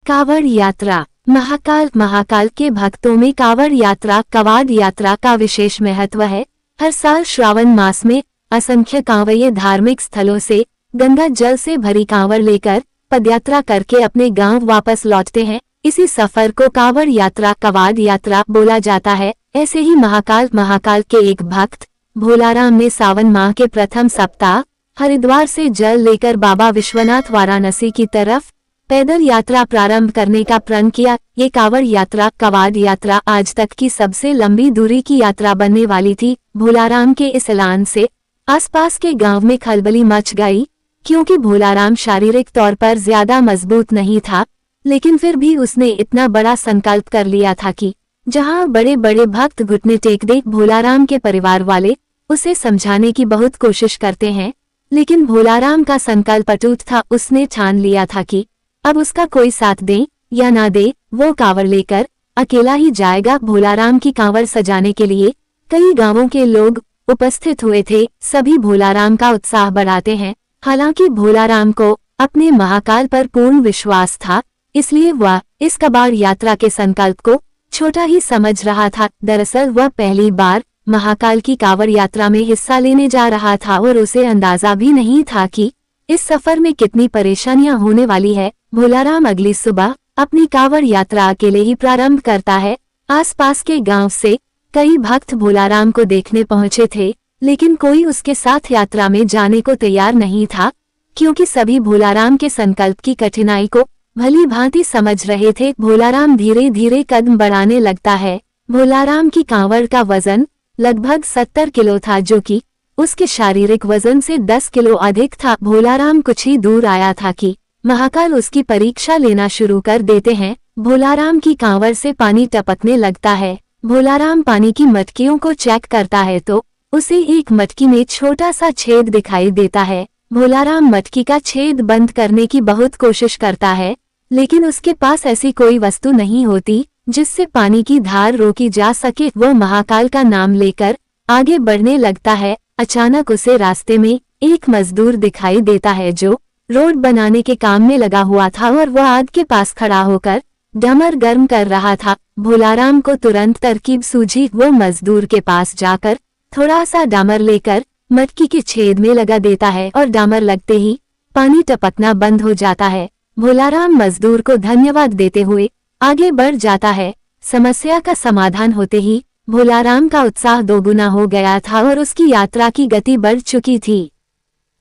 कांवड़ यात्रा। महाकाल के भक्तों में कांवड़ यात्रा कवाड़ यात्रा का विशेष महत्व है। हर साल श्रावण मास में असंख्य कांवड़िये धार्मिक स्थलों से गंगा जल से भरी कांवड़ लेकर पदयात्रा करके अपने गांव वापस लौटते हैं। इसी सफर को कांवड़ यात्रा कवाड़ यात्रा बोला जाता है। ऐसे ही महाकाल के एक भक्त भोलाराम ने सावन माह के प्रथम सप्ताह हरिद्वार से जल लेकर बाबा विश्वनाथ वाराणसी की तरफ पैदल यात्रा प्रारंभ करने का प्रण किया। ये कांवड़ यात्रा कवाड़ यात्रा आज तक की सबसे लंबी दूरी की यात्रा बनने वाली थी। भोलाराम के इस ऐलान से आसपास के गांव में खलबली मच गई, क्योंकि भोलाराम शारीरिक तौर पर ज्यादा मजबूत नहीं था, लेकिन फिर भी उसने इतना बड़ा संकल्प कर लिया था कि जहां बड़े बड़े भक्त घुटने टेक दे। भोलाराम के परिवार वाले उसे समझाने की बहुत कोशिश करते हैं, लेकिन भोलाराम का संकल्प अटूट था। उसने ठान लिया था कि अब उसका कोई साथ दे या ना दे, वो कांवड़ लेकर अकेला ही जाएगा। भोलाराम की कांवड़ सजाने के लिए कई गांवों के लोग उपस्थित हुए थे। सभी भोलाराम का उत्साह बढ़ाते हैं। हालांकि भोलाराम को अपने महाकाल पर पूर्ण विश्वास था, इसलिए वह इस कवाड़ यात्रा के संकल्प को छोटा ही समझ रहा था। दरअसल वह पहली बार महाकाल की कांवड़ यात्रा में हिस्सा लेने जा रहा था और उसे अंदाजा भी नहीं था कि इस सफर में कितनी परेशानियां होने वाली है। भोलाराम अगली सुबह अपनी कांवड़ यात्रा अकेले ही प्रारंभ करता है। आसपास के गांव से कई भक्त भोलाराम को देखने पहुंचे थे, लेकिन कोई उसके साथ यात्रा में जाने को तैयार नहीं था, क्योंकि सभी भोलाराम के संकल्प की कठिनाई को भली भांति समझ रहे थे। भोलाराम धीरे धीरे कदम बढ़ाने लगता है। भोलाराम की कांवड़ का वजन लगभग 70 किलो था, जो कि उसके शारीरिक वजन से 10 किलो अधिक था। भोलाराम कुछ ही दूर आया था कि महाकाल उसकी परीक्षा लेना शुरू कर देते हैं। भोलाराम की कांवड़ से पानी टपकने लगता है। भोलाराम पानी की मटकियों को चेक करता है तो उसे एक मटकी में छोटा सा छेद दिखाई देता है। भोलाराम मटकी का छेद बंद करने की बहुत कोशिश करता है, लेकिन उसके पास ऐसी कोई वस्तु नहीं होती जिससे पानी की धार रोकी जा सके। वो महाकाल का नाम लेकर आगे बढ़ने लगता है। अचानक उसे रास्ते में एक मजदूर दिखाई देता है जो रोड बनाने के काम में लगा हुआ था, और वह आग के पास खड़ा होकर डमर गर्म कर रहा था। भोलाराम को तुरंत तरकीब सूझी। वो मजदूर के पास जाकर थोड़ा सा डामर लेकर मटकी के छेद में लगा देता है, और डामर लगते ही पानी टपकना बंद हो जाता है। भोलाराम मजदूर को धन्यवाद देते हुए आगे बढ़ जाता है। समस्या का समाधान होते ही भोलाराम का उत्साह दोगुना हो गया था और उसकी यात्रा की गति बढ़ चुकी थी।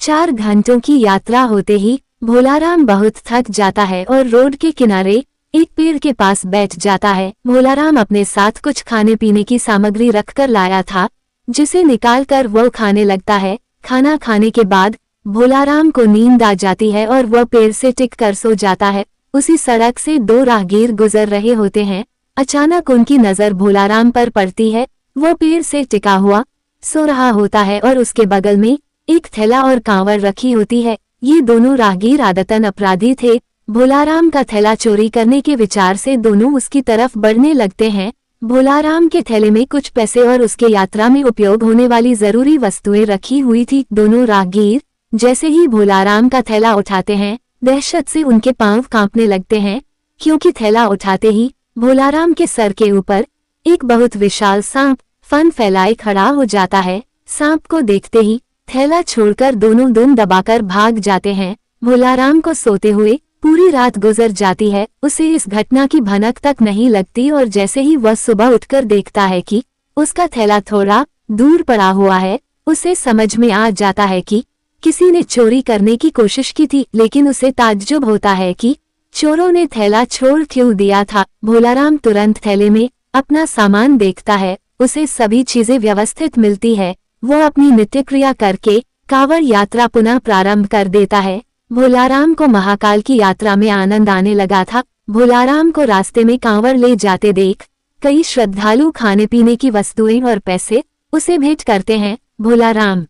4 घंटों की यात्रा होते ही भोलाराम बहुत थक जाता है और रोड के किनारे एक पेड़ के पास बैठ जाता है। भोलाराम अपने साथ कुछ खाने पीने की सामग्री रखकर लाया था, जिसे निकालकर वो खाने लगता है। खाना खाने के बाद भोलाराम को नींद आ जाती है और वह पेड़ से टिक कर सो जाता है। उसी सड़क से 2 राहगीर गुजर रहे होते हैं। अचानक उनकी नजर भोलाराम पर पड़ती है। वो पेड़ से टिका हुआ सो रहा होता है और उसके बगल में एक थैला और कांवड़ रखी होती है। ये दोनों राहगीर आदतन अपराधी थे। भोलाराम का थैला चोरी करने के विचार से दोनों उसकी तरफ बढ़ने लगते हैं। भोलाराम के थैले में कुछ पैसे और उसके यात्रा में उपयोग होने वाली जरूरी वस्तुएं रखी हुई थी। दोनों राहगीर जैसे ही भोलाराम का थैला उठाते हैं, दहशत से उनके पांव कांपने लगते हैं, क्योंकि थैला उठाते ही भोलाराम के सर के ऊपर एक बहुत विशाल सांप फन फैलाए खड़ा हो जाता है। सांप को देखते ही थैला छोड़कर दोनों दुम दबाकर भाग जाते हैं। भोलाराम को सोते हुए पूरी रात गुजर जाती है। उसे इस घटना की भनक तक नहीं लगती, और जैसे ही वह सुबह उठकर देखता है कि उसका थैला थोड़ा दूर पड़ा हुआ है, उसे समझ में आ जाता है कि किसी ने चोरी करने की कोशिश की थी, लेकिन उसे ताज्जुब होता है कि चोरों ने थैला छोड़ क्यों दिया था। भोलाराम तुरंत थैले में अपना सामान देखता है। उसे सभी चीजें व्यवस्थित मिलती है। वो अपनी नित्य क्रिया करके कांवड़ यात्रा पुनः प्रारंभ कर देता है। भोलाराम को महाकाल की यात्रा में आनंद आने लगा था। भोलाराम को रास्ते में कांवड़ ले जाते देख कई श्रद्धालु खाने पीने की वस्तुएं और पैसे उसे भेंट करते हैं। भोलाराम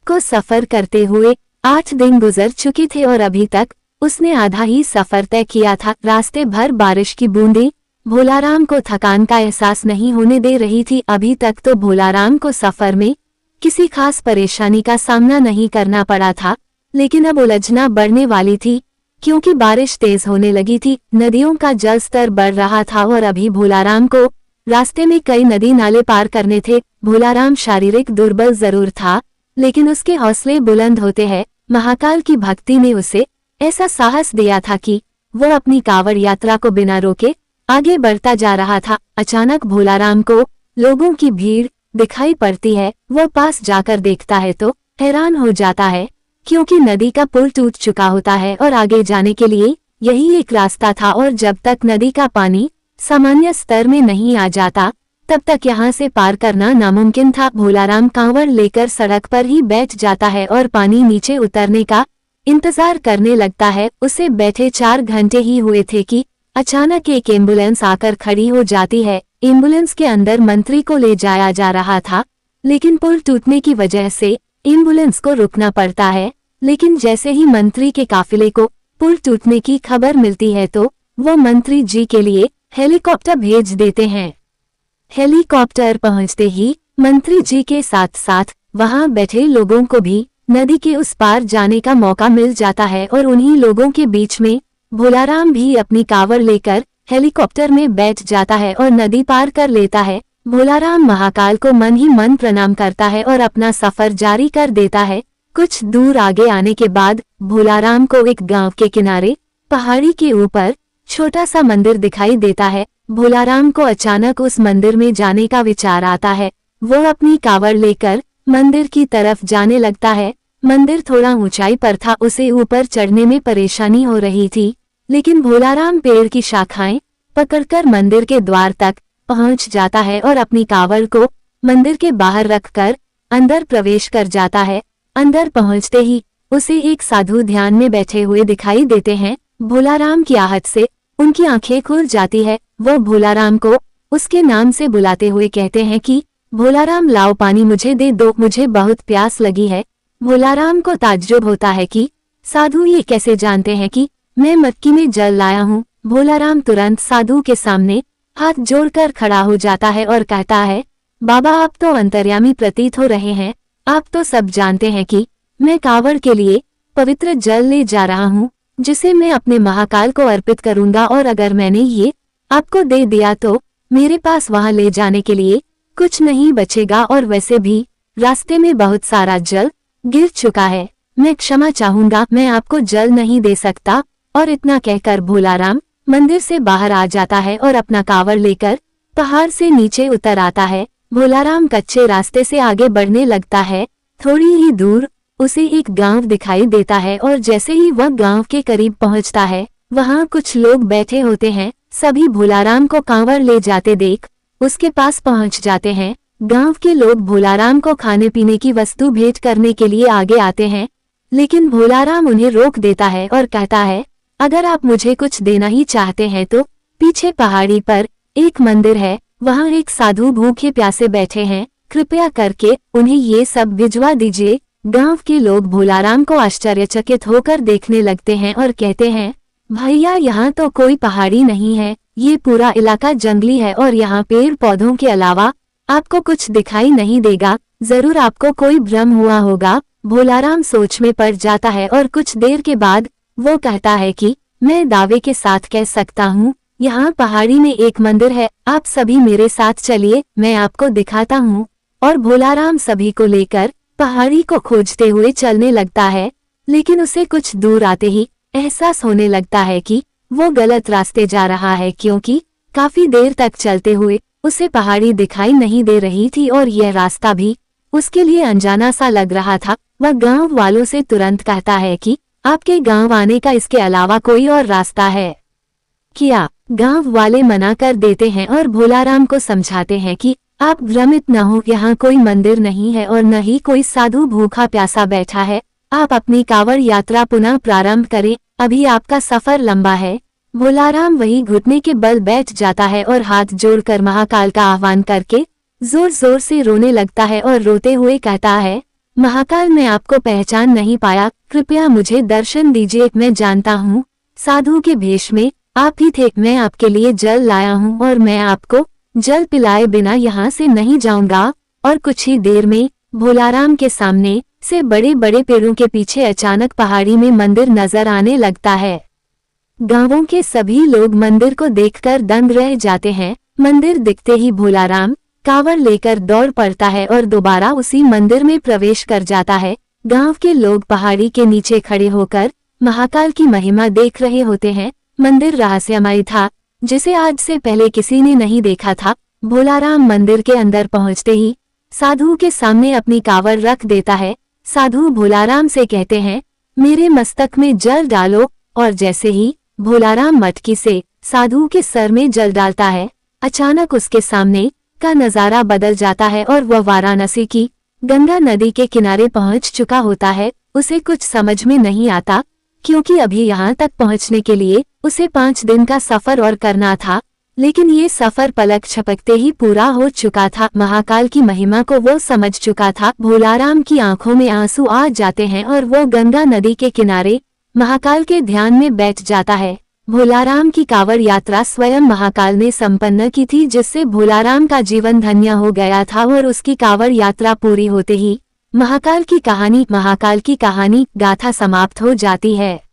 को सफर करते हुए 8 दिन गुजर चुके थे और अभी तक उसने आधा ही सफर तय किया था। रास्ते भर बारिश की बूंदें भोलाराम को थकान का एहसास नहीं होने दे रही थी। अभी तक तो भोलाराम को सफर में किसी खास परेशानी का सामना नहीं करना पड़ा था, लेकिन अब उलझना बढ़ने वाली थी, क्योंकि बारिश तेज होने लगी थी। नदियों का जल स्तर बढ़ रहा था और अभी भोलाराम को रास्ते में कई नदी नाले पार करने थे। भोलाराम शारीरिक दुर्बल जरूर था, लेकिन उसके हौसले बुलंद होते हैं। महाकाल की भक्ति ने उसे ऐसा साहस दिया था कि वो अपनी कांवड़ यात्रा को बिना रोके आगे बढ़ता जा रहा था। अचानक भोलाराम को लोगों की भीड़ दिखाई पड़ती है। वो पास जाकर देखता है तो हैरान हो जाता है, क्योंकि नदी का पुल टूट चुका होता है और आगे जाने के लिए यही एक रास्ता था। और जब तक नदी का पानी सामान्य स्तर में नहीं आ जाता, तब तक यहाँ से पार करना नामुमकिन था। भोलाराम कांवड़ लेकर सड़क पर ही बैठ जाता है और पानी नीचे उतरने का इंतजार करने लगता है। उसे बैठे 4 घंटे ही हुए थे कि अचानक एक एम्बुलेंस आकर खड़ी हो जाती है। एम्बुलेंस के अंदर मंत्री को ले जाया जा रहा था, लेकिन पुल टूटने की वजह से एम्बुलेंस को रुकना पड़ता है। लेकिन जैसे ही मंत्री के काफिले को पुल टूटने की खबर मिलती है तो वो मंत्री जी के लिए हेलीकॉप्टर भेज देते हैं। हेलीकॉप्टर पहुंचते ही मंत्री जी के साथ साथ वहां बैठे लोगों को भी नदी के उस पार जाने का मौका मिल जाता है और उन्हीं लोगों के बीच में भोलाराम भी अपनी कांवड़ लेकर हेलीकॉप्टर में बैठ जाता है और नदी पार कर लेता है। भोलाराम महाकाल को मन ही मन प्रणाम करता है और अपना सफर जारी कर देता है। कुछ दूर आगे आने के बाद भोलाराम को एक गांव के किनारे पहाड़ी के ऊपर छोटा सा मंदिर दिखाई देता है। भोलाराम को अचानक उस मंदिर में जाने का विचार आता है। वो अपनी कांवड़ लेकर मंदिर की तरफ जाने लगता है। मंदिर थोड़ा ऊंचाई पर था, उसे ऊपर चढ़ने में परेशानी हो रही थी, लेकिन भोलाराम पेड़ की शाखाएं पकड़कर मंदिर के द्वार तक पहुंच जाता है और अपनी कांवड़ को मंदिर के बाहर रखकर अंदर प्रवेश कर जाता है। अंदर पहुंचते ही उसे एक साधु ध्यान में बैठे हुए दिखाई देते हैं। भोलाराम की आहट से उनकी आंखें खुल जाती है। वो भोलाराम को उसके नाम से बुलाते हुए कहते हैं कि भोलाराम लाओ पानी मुझे दे दो, मुझे बहुत प्यास लगी है। भोलाराम को ताज्जुब होता है कि साधु ये कैसे जानते हैं कि मैं मटकी में जल लाया हूँ। भोलाराम तुरंत साधु के सामने हाथ जोड़कर खड़ा हो जाता है और कहता है, बाबा आप तो अंतर्यामी प्रतीत हो रहे हैं, आप तो सब जानते हैं कि मैं कांवड़ के लिए पवित्र जल ले जा रहा हूँ, जिसे मैं अपने महाकाल को अर्पित करूंगा, और अगर मैंने ये आपको दे दिया तो मेरे पास वहां ले जाने के लिए कुछ नहीं बचेगा, और वैसे भी रास्ते में बहुत सारा जल गिर चुका है, मैं क्षमा चाहूंगा, मैं आपको जल नहीं दे सकता। और इतना कहकर भोलाराम मंदिर से बाहर आ जाता है और अपना कांवड़ लेकर पहाड़ से नीचे उतर आता है। भोलाराम कच्चे रास्ते से आगे बढ़ने लगता है। थोड़ी ही दूर उसे एक गांव दिखाई देता है और जैसे ही वह गांव के करीब पहुंचता है, वहां कुछ लोग बैठे होते हैं। सभी भोलाराम को कांवड़ ले जाते देख उसके पास पहुंच जाते हैं। गांव के लोग भोलाराम को खाने पीने की वस्तु भेंट करने के लिए आगे आते हैं, लेकिन भोलाराम उन्हें रोक देता है और कहता है, अगर आप मुझे कुछ देना ही चाहते हैं तो पीछे पहाड़ी पर एक मंदिर है, वहां एक साधु भूखे प्यासे बैठे हैं, कृपया करके उन्हें ये सब भिजवा दीजिए। गांव के लोग भोलाराम को आश्चर्यचकित होकर देखने लगते हैं और कहते हैं, भैया यहाँ तो कोई पहाड़ी नहीं है, ये पूरा इलाका जंगली है और यहाँ पेड़ पौधों के अलावा आपको कुछ दिखाई नहीं देगा, जरूर आपको कोई भ्रम हुआ होगा। भोलाराम सोच में पड़ जाता है और कुछ देर के बाद वो कहता है कि मैं दावे के साथ कह सकता हूँ यहाँ पहाड़ी में एक मंदिर है, आप सभी मेरे साथ चलिए, मैं आपको दिखाता हूँ। और भोलाराम सभी को लेकर पहाड़ी को खोजते हुए चलने लगता है, लेकिन उसे कुछ दूर आते ही एहसास होने लगता है कि वो गलत रास्ते जा रहा है, क्योंकि काफी देर तक चलते हुए उसे पहाड़ी दिखाई नहीं दे रही थी और यह रास्ता भी उसके लिए अनजाना सा लग रहा था। वह गांव वालों से तुरंत कहता है कि आपके गांव आने का इसके अलावा कोई और रास्ता है क्या? गांव वाले मना कर देते हैं और भोलाराम को समझाते हैं कि आप भ्रमित न हो, यहाँ कोई मंदिर नहीं है और न ही कोई साधु भूखा प्यासा बैठा है, आप अपनी कांवड़ यात्रा पुनः प्रारंभ करें, अभी आपका सफर लंबा है। भोलाराम वही घुटने के बल बैठ जाता है और हाथ जोड़कर महाकाल का आह्वान करके जोर जोर से रोने लगता है और रोते हुए कहता है, महाकाल मैं आपको पहचान नहीं पाया, कृपया मुझे दर्शन दीजिए, मैं जानता हूँ साधु के भेष में आप ही थे, मैं आपके लिए जल लाया हूँ और मैं आपको जल पिलाए बिना यहाँ से नहीं जाऊंगा। और कुछ ही देर में भोलाराम के सामने से बड़े बड़े पेड़ों के पीछे अचानक पहाड़ी में मंदिर नजर आने लगता है। गांवों के सभी लोग मंदिर को देखकर दंग रह जाते हैं। मंदिर दिखते ही भोलाराम कावड़ लेकर दौड़ पड़ता है और दोबारा उसी मंदिर में प्रवेश कर जाता है। गांव के लोग पहाड़ी के नीचे खड़े होकर महाकाल की महिमा देख रहे होते हैं। मंदिर रहस्यमय था, जिसे आज से पहले किसी ने नहीं देखा था। भोलाराम मंदिर के अंदर पहुंचते ही साधु के सामने अपनी कावड़ रख देता है। साधु भोलाराम से कहते हैं, मेरे मस्तक में जल डालो, और जैसे ही भोलाराम मटकी से साधु के सर में जल डालता है, अचानक उसके सामने का नजारा बदल जाता है और वह वाराणसी की गंगा नदी के किनारे पहुंच चुका होता है। उसे कुछ समझ में नहीं आता, क्योंकि अभी यहाँ तक पहुंचने के लिए उसे 5 दिन का सफर और करना था, लेकिन ये सफर पलक झपकते ही पूरा हो चुका था। महाकाल की महिमा को वो समझ चुका था। भोलाराम की आंखों में आंसू आ जाते हैं और वो गंगा नदी के किनारे महाकाल के ध्यान में बैठ जाता है। भोलाराम की कांवड़ यात्रा स्वयं महाकाल ने संपन्न की थी, जिससे भोलाराम का जीवन धन्य हो गया था। और उसकी कांवड़ यात्रा पूरी होते ही महाकाल की कहानी गाथा समाप्त हो जाती है।